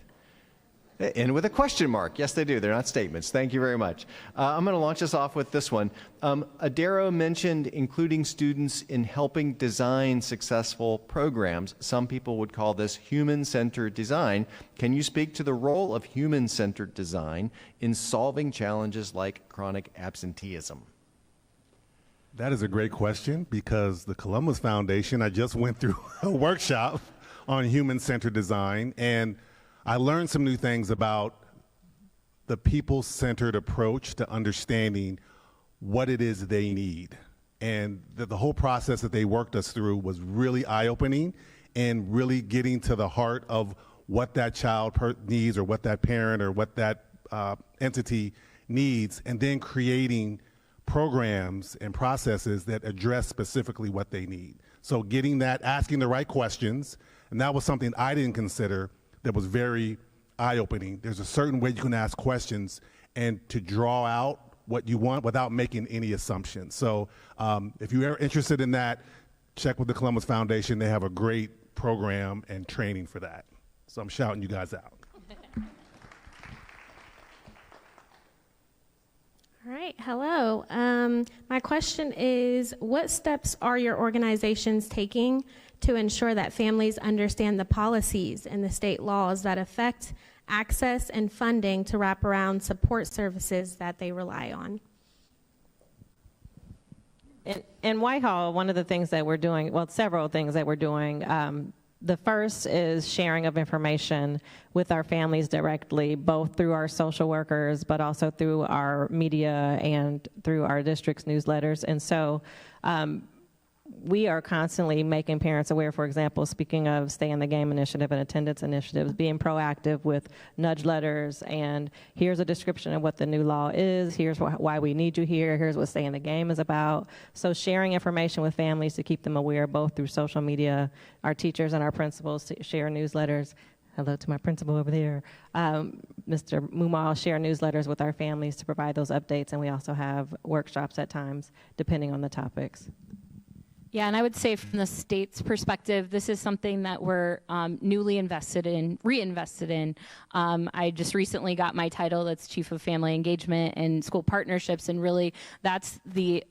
They end with a question mark. Yes, they do. They're not statements. Thank you very much. I'm going to launch us off with this one. Adero mentioned including students in helping design successful programs. Some people would call this human-centered design. Can you speak to the role of human-centered design in solving challenges like chronic absenteeism? That is a great question, because the Columbus Foundation, I just went through a workshop on human-centered design, and I learned some new things about the people-centered approach to understanding what it is they need. And the whole process that they worked us through was really eye-opening and really getting to the heart of what that child needs, or what that parent or what that entity needs, and then creating programs and processes that address specifically what they need. So getting that, asking the right questions, and that was something I didn't consider that was very eye-opening. There's a certain way you can ask questions and to draw out what you want without making any assumptions. So if you're interested in that, check with the Columbus Foundation. They have a great program and training for that. So I'm shouting you guys out. All right, hello. My question is, what steps are your organizations taking to ensure that families understand the policies and the state laws that affect access and funding to wraparound support services that they rely on? In Whitehall, one of the things that we're doing, well, several things that we're doing, The first is sharing of information with our families directly, both through our social workers, but also through our media and through our district's newsletters. And so we are constantly making parents aware, for example, speaking of Stay in the Game initiative and attendance initiatives, being proactive with nudge letters, and here's a description of what the new law is, here's why we need you here, here's what Stay in the Game is about. So sharing information with families to keep them aware, both through social media, our teachers and our principals to share newsletters. Hello to my principal over there. Mr. Mumal share newsletters with our families to provide those updates, and we also have workshops at times, depending on the topics. Yeah, and I would say from the state's perspective, this is something that we're newly reinvested in. I just recently got my title that's Chief of Family Engagement and School Partnerships, and really that's the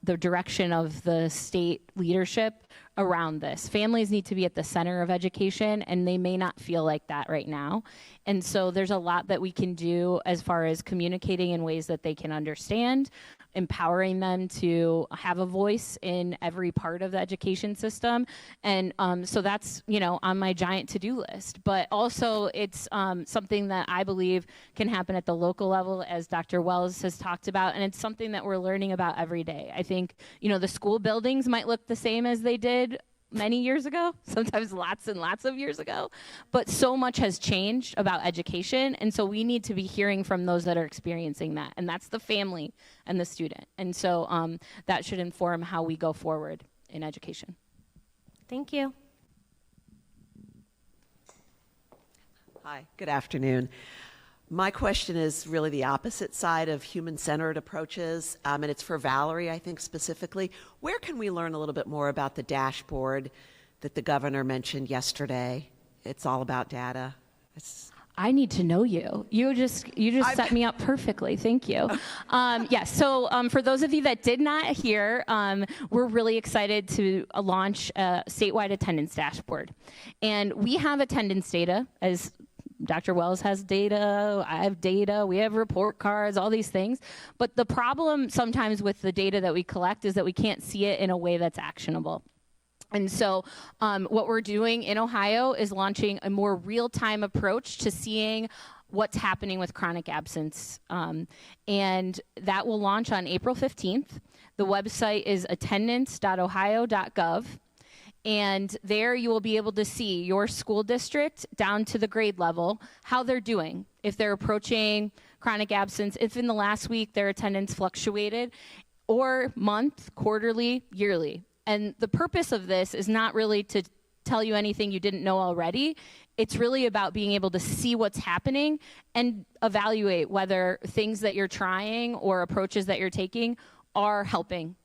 direction of the state leadership around this. Families need to be at the center of education, and they may not feel like that right now. And so there's a lot that we can do as far as communicating in ways that they can understand, empowering them to have a voice in every part of the education system. And so that's, on my giant to-do list. But also it's something that I believe can happen at the local level, as Dr. Wells has talked about, and it's something that we're learning about every day. I think, the school buildings might look the same as they did many years ago, sometimes lots and lots of years ago, but so much has changed about education, and so we need to be hearing from those that are experiencing that, and that's the family and the student. And so that should inform how we go forward in education. Thank you. Hi, good afternoon. My question is really the opposite side of human-centered approaches, and it's for Valerie, I think, specifically. Where can we learn a little bit more about the dashboard that the governor mentioned yesterday? It's all about data. I need to know you. You just set me up perfectly. Thank you. So for those of you that did not hear, we're really excited to launch a statewide attendance dashboard. And we have attendance data, as Dr. Wells has data, I have data, we have report cards, all these things. But the problem sometimes with the data that we collect is that we can't see it in a way that's actionable. And so what we're doing in Ohio is launching a more real-time approach to seeing what's happening with chronic absence. And that will launch on April 15th. The website is attendance.ohio.gov. And there you will be able to see your school district down to the grade level, how they're doing, if they're approaching chronic absence, if in the last week their attendance fluctuated, or month, quarterly, yearly. And the purpose of this is not really to tell you anything you didn't know already. It's really about being able to see what's happening and evaluate whether things that you're trying or approaches that you're taking are helping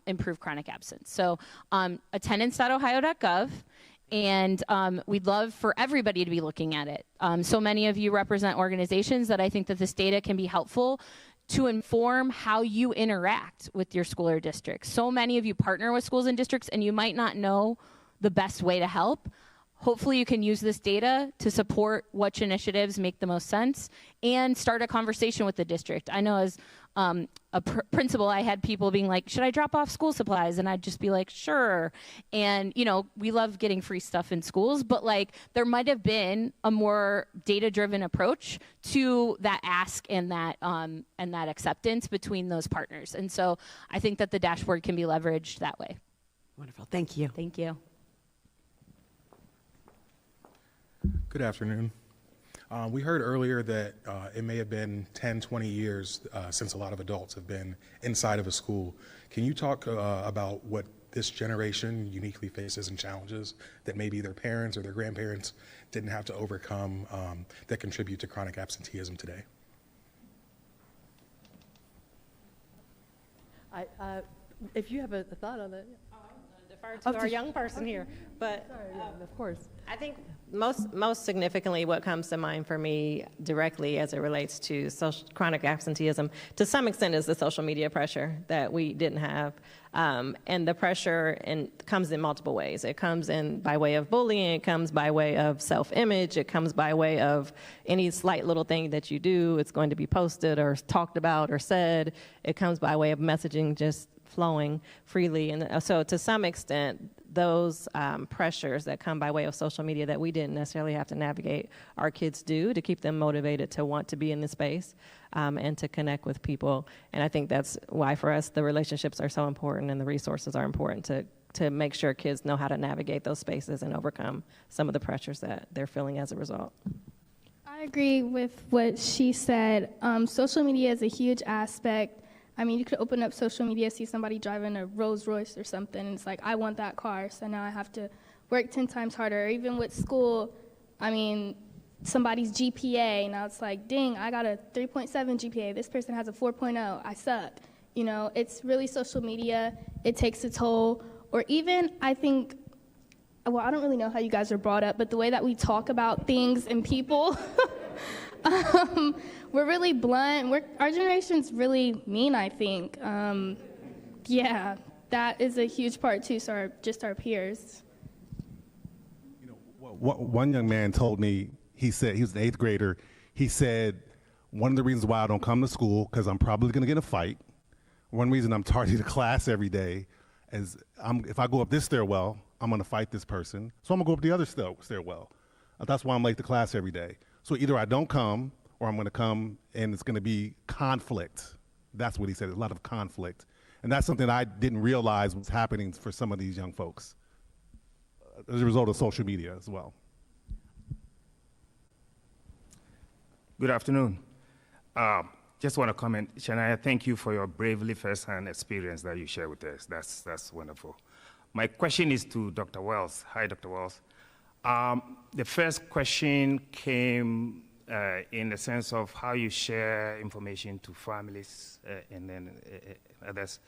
improve chronic absence. So attendance.ohio.gov, and we'd love for everybody to be looking at it. So many of you represent organizations that I think that this data can be helpful to inform how you interact with your school or district. So many of you partner with schools and districts, and you might not know the best way to help. Hopefully you can use this data to support which initiatives make the most sense and start a conversation with the district. I know as a principal, I had people being like, should I drop off school supplies? And I'd just be like, sure. And, we love getting free stuff in schools, but there might have been a more data-driven approach to that ask and that acceptance between those partners. And so I think that the dashboard can be leveraged that way. Wonderful. Thank you. Thank you. Good afternoon. We heard earlier that it may have been 10, 20 years since a lot of adults have been inside of a school. Can you talk about what this generation uniquely faces and challenges that maybe their parents or their grandparents didn't have to overcome that contribute to chronic absenteeism today? If you have a thought on that. Defer to our young person here, but of course. I think most significantly what comes to mind for me directly as it relates to chronic absenteeism, to some extent, is the social media pressure that we didn't have. And the pressure comes in multiple ways. It comes in by way of bullying, it comes by way of self-image, it comes by way of any slight little thing that you do, it's going to be posted or talked about or said. It comes by way of messaging just flowing freely. And so to some extent, those pressures that come by way of social media that we didn't necessarily have to navigate, our kids do to keep them motivated to want to be in the space and to connect with people. And I think that's why for us the relationships are so important and the resources are important to make sure kids know how to navigate those spaces and overcome some of the pressures that they're feeling as a result. I agree with what she said. Social media is a huge aspect. I mean, you could open up social media, see somebody driving a Rolls Royce or something, and it's like, I want that car, so now I have to work 10 times harder. Or even with school, I mean, somebody's GPA, now it's like, dang, I got a 3.7 GPA, this person has a 4.0, I suck. You know, it's really social media, it takes a toll. Or even, I think, well, I don't really know how you guys are brought up, but the way that we talk about things and people, we're really blunt. Our generation's really mean, I think. Yeah, that is a huge part too, so just our peers. You know, one young man told me, he said, he was an 8th grader, he said, one of the reasons why I don't come to school, because I'm probably going to get in a fight. One reason I'm tardy to class every day is if I go up this stairwell, I'm going to fight this person, so I'm going to go up the other stairwell. That's why I'm late to class every day. So either I don't come, or I'm going to come, and it's going to be conflict. That's what he said, a lot of conflict. And that's something I didn't realize was happening for some of these young folks as a result of social media as well. Good afternoon. Just want to comment, Shaniya, thank you for your bravely first-hand experience that you share with us. That's wonderful. My question is to Dr. Wells. Hi, Dr. Wells. The first question came in the sense of how you share information to families and then others.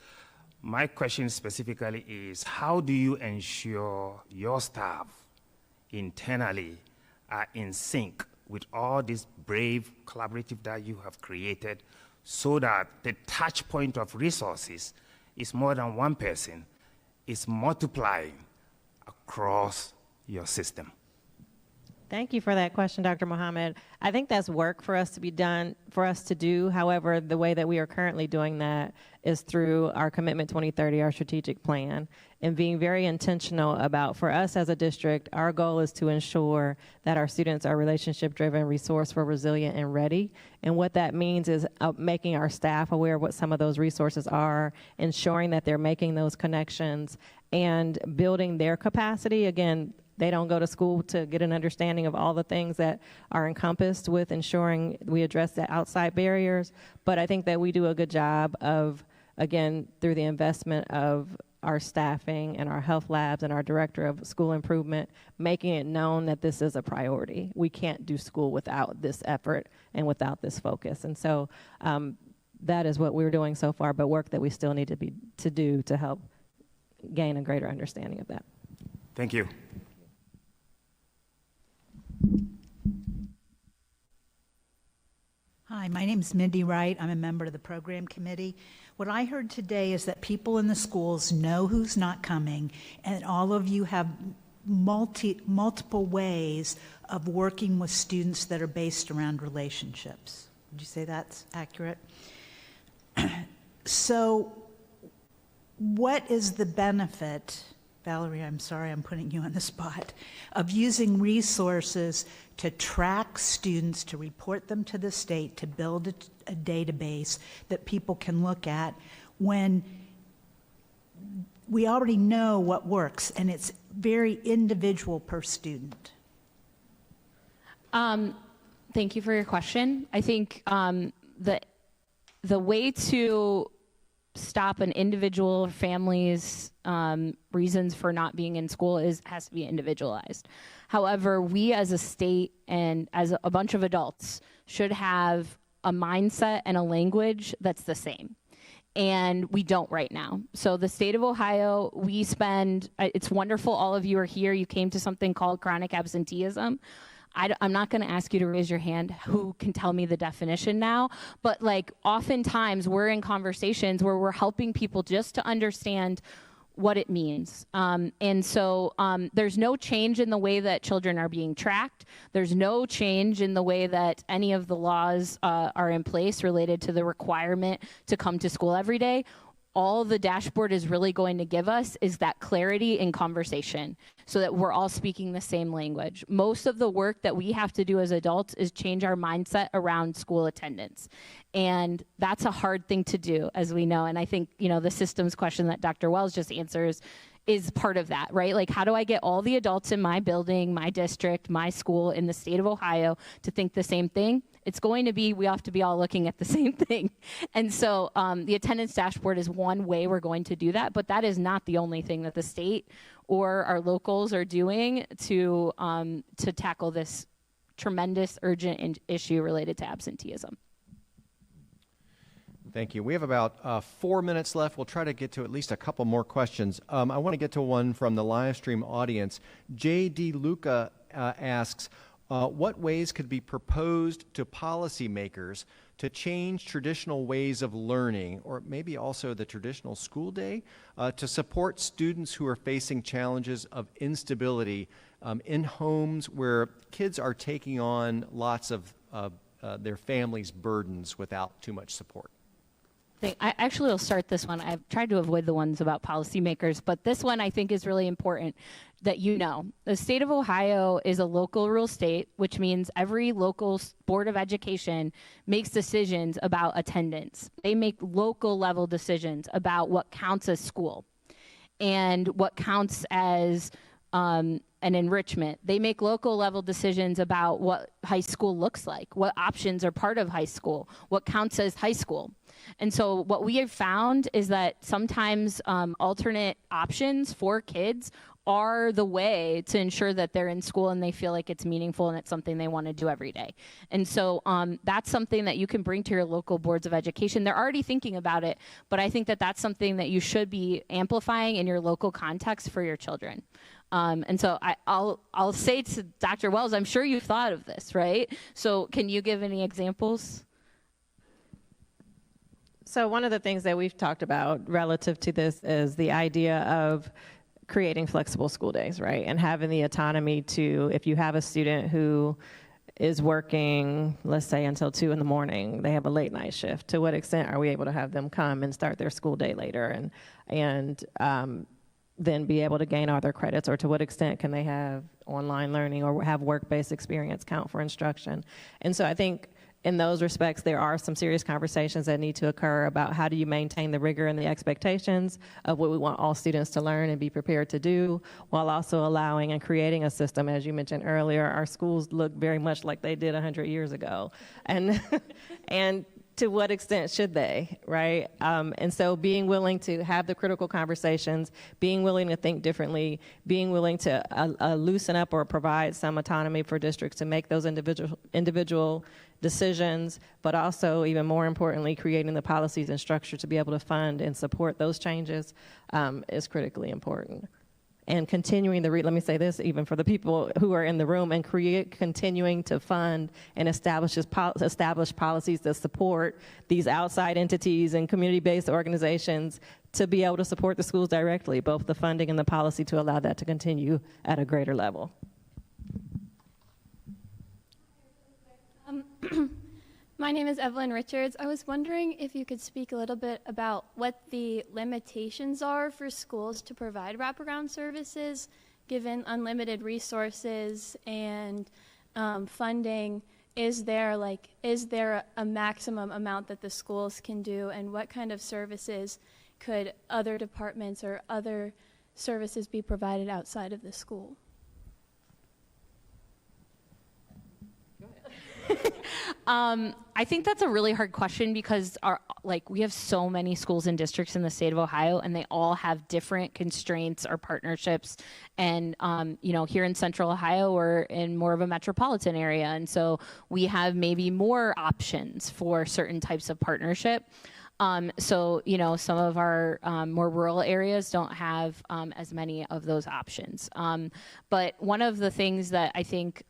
My question specifically is, how do you ensure your staff internally are in sync with all this brave collaborative that you have created so that the touch point of resources is more than one person, is multiplying across your system? Thank you for that question, Dr. Mohammed. I think that's work for us to do. However, the way that we are currently doing that is through our Commitment 2030, our strategic plan, and being very intentional about, for us as a district, our goal is to ensure that our students are relationship-driven, resourceful, resilient, and ready. And what that means is making our staff aware of what some of those resources are, ensuring that they're making those connections, and building their capacity. Again, they don't go to school to get an understanding of all the things that are encompassed with ensuring we address the outside barriers. But I think that we do a good job of, again, through the investment of our staffing and our health labs and our director of school improvement, making it known that this is a priority. We can't do school without this effort and without this focus. And so that is what we're doing so far, but work that we still need to do to help gain a greater understanding of that. Thank you. Hi, my name is Mindy Wright. I'm a member of the program committee. What I heard today is that people in the schools know who's not coming, and all of you have multiple ways of working with students that are based around relationships. Would you say that's accurate? So what is the benefit, Valerie, I'm sorry I'm putting you on the spot, of using resources to track students, to report them to the state, to build a database that people can look at when we already know what works and it's very individual per student? Thank you for your question. I think the way to stop an individual family's reasons for not being in school has to be individualized. However, we as a state and as a bunch of adults should have a mindset and a language that's the same. And we don't right now. So the state of Ohio, it's wonderful all of you are here. You came to something called chronic absenteeism. I'm not going to ask you to raise your hand who can tell me the definition now, but like oftentimes we're in conversations where we're helping people just to understand what it means. And so there's no change in the way that children are being tracked. There's no change in the way that any of the laws are in place related to the requirement to come to school every day. all the dashboard is really going to give us is that clarity in conversation so that we're all speaking the same language. Most of the work that we have to do as adults is change our mindset around school attendance. And that's a hard thing to do, as we know. And I think, the systems question that Dr. Wells just answers is part of that, right? Like, how do I get all the adults in my building, my district, my school in the state of Ohio to think the same thing? It's going to be, we have to be all looking at the same thing. And so the attendance dashboard is one way we're going to do that, but that is not the only thing that the state or our locals are doing to tackle this tremendous urgent issue related to absenteeism. Thank you. We have about 4 minutes left. We'll try to get to at least a couple more questions. I want to get to one from the live stream audience. J.D. Luca asks, what ways could be proposed to policymakers to change traditional ways of learning, or maybe also the traditional school day, to support students who are facing challenges of instability in homes where kids are taking on lots of their families' burdens without too much support? I actually will start this one. I've tried to avoid the ones about policymakers, but this one I think is really important that the state of Ohio is a local rule state, which means every local board of education makes decisions about attendance. They make local level decisions about what counts as school and what counts as an enrichment. They make local level decisions about what high school looks like, what options are part of high school, what counts as high school. And so what we have found is that sometimes alternate options for kids are the way to ensure that they're in school and they feel like it's meaningful and it's something they want to do every day. And so that's something that you can bring to your local boards of education. They're already thinking about it, but I think that that's something that you should be amplifying in your local context for your children. And so I'll say to Dr. Wells, I'm sure you've thought of this, right? So can you give any examples? So one of the things that we've talked about relative to this is the idea of creating flexible school days, right? And having the autonomy to, if you have a student who is working, let's say, until 2 in the morning, they have a late night shift, to what extent are we able to have them come and start their school day later and then be able to gain all their credits, or to what extent can they have online learning or have work-based experience count for instruction? And so I think in those respects, there are some serious conversations that need to occur about how do you maintain the rigor and the expectations of what we want all students to learn and be prepared to do, while also allowing and creating a system. As you mentioned earlier, our schools look very much like they did 100 years ago. And to what extent should they, right? And so being willing to have the critical conversations, being willing to think differently, being willing to loosen up or provide some autonomy for districts to make those individual decisions, but also, even more importantly, creating the policies and structure to be able to fund and support those changes is critically important. And continuing let me say this, even for the people who are in the room, and continuing to fund and establish policies that support these outside entities and community-based organizations to be able to support the schools directly, both the funding and the policy to allow that to continue at a greater level. My name is Evelyn Richards. I was wondering if you could speak a little bit about what the limitations are for schools to provide wraparound services, given unlimited resources and funding. Is there a maximum amount that the schools can do, and what kind of services could other departments or other services be provided outside of the school? I think that's a really hard question because we have so many schools and districts in the state of Ohio, and they all have different constraints or partnerships. And here in Central Ohio, we're in more of a metropolitan area, and so we have maybe more options for certain types of partnership. So some of our more rural areas don't have as many of those options. But one of the things that I think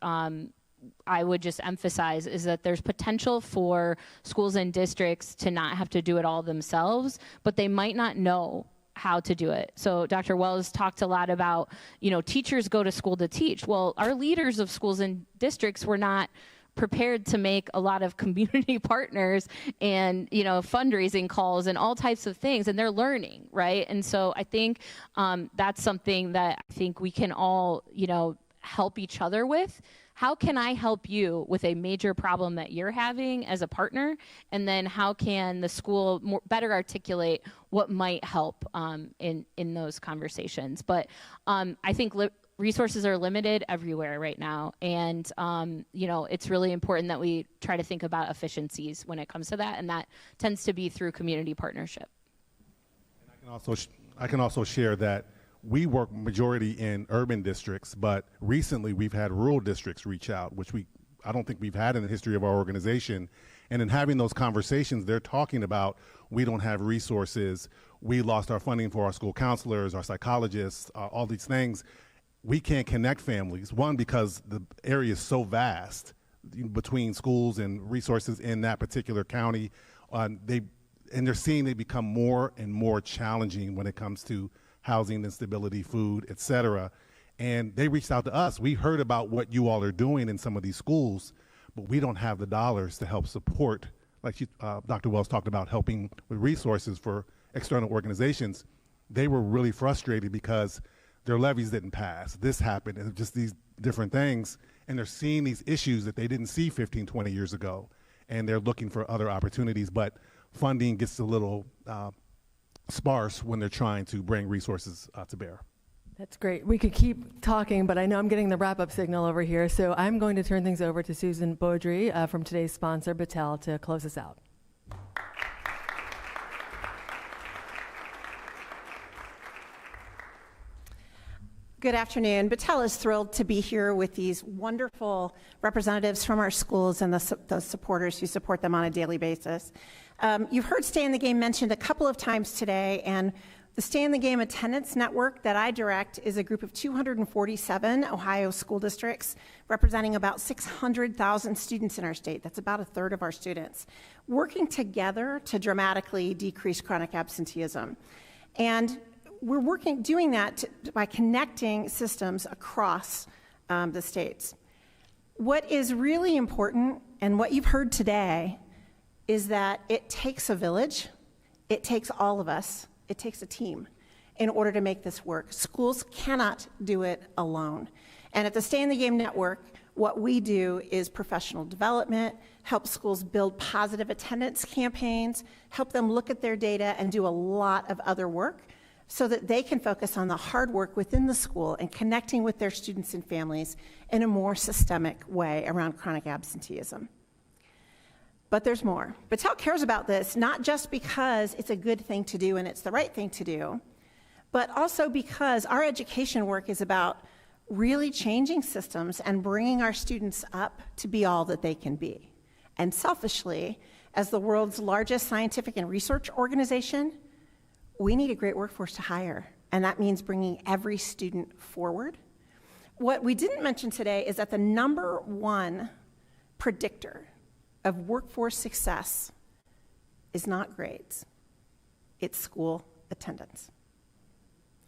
I would just emphasize is that there's potential for schools and districts to not have to do it all themselves, but they might not know how to do it. So Dr. Wells talked a lot about, teachers go to school to teach. Well, our leaders of schools and districts were not prepared to make a lot of community partners and, fundraising calls and all types of things, and they're learning, right? And so I think that's something that I think we can all, help each other with. How can I help you with a major problem that you're having as a partner? And then how can the school better articulate what might help in those conversations? But I think resources are limited everywhere right now. And, it's really important that we try to think about efficiencies when it comes to that. And that tends to be through community partnership. And I can also share that we work majority in urban districts, but recently we've had rural districts reach out, which I don't think we've had in the history of our organization. And in having those conversations, they're talking about, we don't have resources, we lost our funding for our school counselors, our psychologists, all these things. We can't connect families, one, because the area is so vast between schools and resources in that particular county. They're seeing it become more and more challenging when it comes to housing instability, food, et cetera. And they reached out to us. We heard about what you all are doing in some of these schools, but we don't have the dollars to help support, like Dr. Wells talked about, helping with resources for external organizations. They were really frustrated because their levies didn't pass. This happened, and just these different things. And they're seeing these issues that they didn't see 15, 20 years ago. And they're looking for other opportunities, but funding gets a little sparse when they're trying to bring resources to bear. That's great. We could keep talking, but I know I'm getting the wrap-up signal over here, so I'm going to turn things over to Susan Beaudry from today's sponsor, Battelle, to close us out. Good afternoon. Battelle is thrilled to be here with these wonderful representatives from our schools and the supporters who support them on a daily basis. You've heard Stay in the Game mentioned a couple of times today, and the Stay in the Game Attendance Network that I direct is a group of 247 Ohio school districts representing about 600,000 students in our state. That's about a third of our students, working together to dramatically decrease chronic absenteeism. And we're doing that by connecting systems across the states. What is really important, and what you've heard today, is that it takes a village, it takes all of us, it takes a team in order to make this work. Schools cannot do it alone. And at the Stay in the Game Network, what we do is professional development, help schools build positive attendance campaigns, help them look at their data and do a lot of other work so that they can focus on the hard work within the school and connecting with their students and families in a more systemic way around chronic absenteeism. But there's more. Battelle cares about this not just because it's a good thing to do and it's the right thing to do, but also because our education work is about really changing systems and bringing our students up to be all that they can be. And selfishly, as the world's largest scientific and research organization, we need a great workforce to hire, and that means bringing every student forward. What we didn't mention today is that the number one predictor of workforce success is not grades, it's school attendance.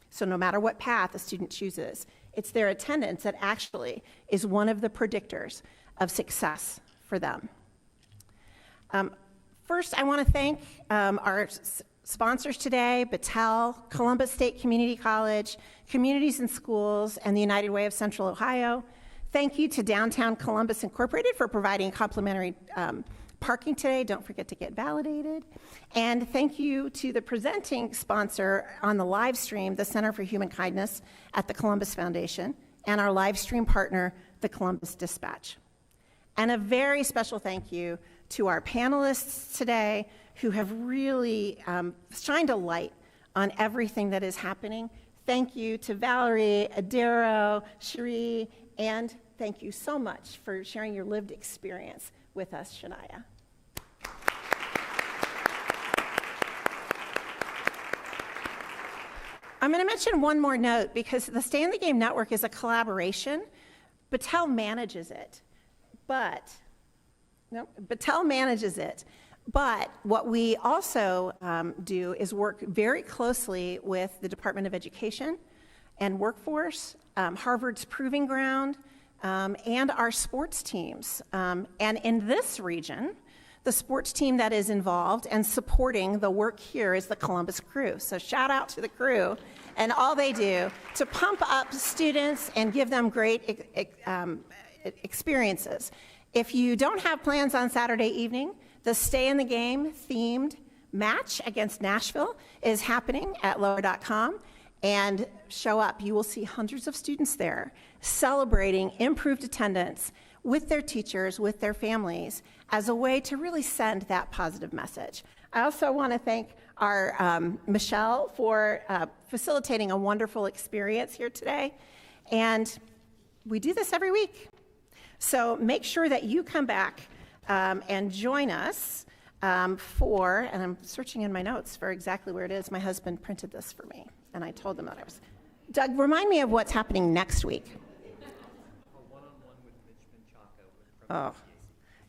So no matter what path a student chooses, it's their attendance that actually is one of the predictors of success for them. First, I want to thank our sponsors today, Battelle, Columbus State Community College, Communities in Schools, and the United Way of Central Ohio. Thank you to Downtown Columbus Incorporated for providing complimentary parking today. Don't forget to get validated. And thank you to the presenting sponsor on the live stream, the Center for Human Kindness at the Columbus Foundation, and our live stream partner, the Columbus Dispatch. And a very special thank you to our panelists today who have really shined a light on everything that is happening. Thank you to Valerie, Adero, Sharee, and thank you so much for sharing your lived experience with us, Shaniya. I'm going to mention one more note because the Stay in the Game Network is a collaboration. Battelle manages it, but what we also do is work very closely with the Department of Education and Workforce, Harvard's Proving Ground, and our sports teams. And in this region, the sports team that is involved and supporting the work here is the Columbus crew. So shout out to the crew and all they do to pump up students and give them great experiences. If you don't have plans on Saturday evening, the Stay in the Game themed match against Nashville is happening at lower.com, and show up. You will see hundreds of students there celebrating improved attendance with their teachers, with their families, as a way to really send that positive message. I also want to thank our Michelle for facilitating a wonderful experience here today. And we do this every week. So make sure that you come back and join us for, and I'm searching in my notes for exactly where it is. My husband printed this for me, and I told him that I was. Doug, remind me of what's happening next week. Oh,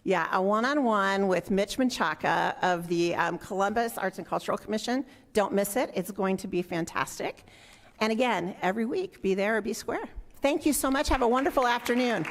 yeah, a one-on-one with Mitch Menchaca of the Columbus Arts and Cultural Commission. Don't miss it. It's going to be fantastic. And again, every week, be there or be square. Thank you so much. Have a wonderful afternoon.